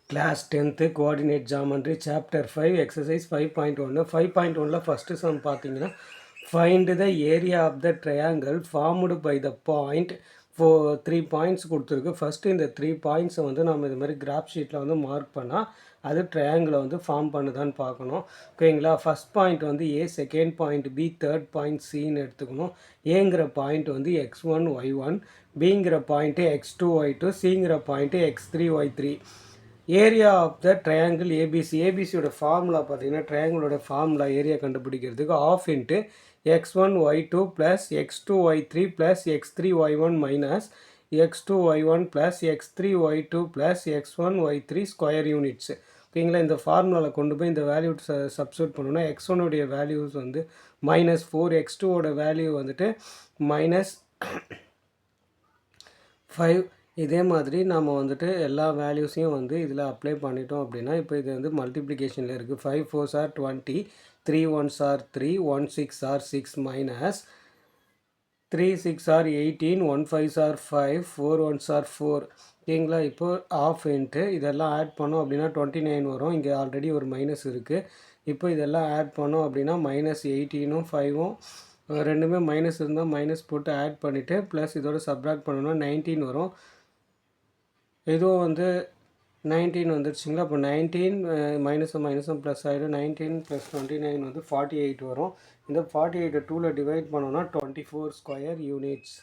Class 10th Coordinate Geometry Chapter 5 Exercise 5.1 5.1 first sum பார்த்தீங்கன்னா find the area of the triangle formed by the point for 3 points கொடுத்துருக்கு. First இந்த 3 பாயிண்ட்ஸை வந்து நம்ம இது மாதிரி கிராஃப் ஷீட்டில் வந்து மார்க் பண்ணால் அது ட்ரையாங்கிளை வந்து ஃபார்ம் பண்ணுதான்னு பார்க்கணும். ஓகேங்களா? ஃபஸ்ட் பாயிண்ட் வந்து A, second point B, third point சின்னு எடுத்துக்கணும். ஏங்கிற பாயிண்ட் வந்து x1 y1, பிங்கிற பாயிண்ட்டு x2 y2, சிங்கிற point x3 y3. Area of the triangle ABC. ஏபிசியோட ஃபார்முலா பார்த்தீங்கன்னா ட்ரையாங்கிளோட ஃபார்முலா ஏரியா கண்டுபிடிக்கிறதுக்கு half into x1 y2 plus x2 y3 plus x3 y1 minus x2 y1 plus x3 y2 plus x1 y3 square units. ஓகேங்களா? இந்த ஃபார்முலாவில் கொண்டு போய் இந்த வேல்யூ சப்ஸ்டியூட் பண்ணோன்னா x1உடைய வேல்யூஸ் வந்து -4, x2ஓட வேல்யூ வந்துட்டு -5. இதே மாதிரி நம்ம வந்துட்டு எல்லா வேல்யூஸையும் வந்து இதில் அப்ளை பண்ணிட்டோம் அப்படின்னா இப்போ இது வந்து மல்டிப்ளிகேஷனில் இருக்குது. 5 4s are 20, 3 1s are 3, 1 6 are 6 minus 3 6 are 18, 1 5s are 5, 4 1s are 4. ஓகேங்களா? இப்போ ஆஃப் இன்ட்டு இதெல்லாம் ஆட் பண்ணோம் அப்படின்னா 29 வரும். இங்கே ஆல்ரெடி ஒரு மைனஸ் இருக்குது. இப்போ இதெல்லாம் ஆட் பண்ணோம் அப்படின்னா -18ம் 5ம் ரெண்டுமே மைனஸ் இருந்தால் மைனஸ் போட்டு ஆட் பண்ணிவிட்டு ப்ளஸ் இதோட சப்ராக்ட் பண்ணோன்னா 19 வரும். இதுவும் வந்து 19 வந்துடுச்சுங்களா? அப்போ 19 மைனஸும் ப்ளஸ் ஆகிடும். 19 + 29 வந்து 48 வரும். இந்த 48 2ல் டிவைட் பண்ணோன்னா 24 ஸ்கொயர் யூனிட்ஸ்.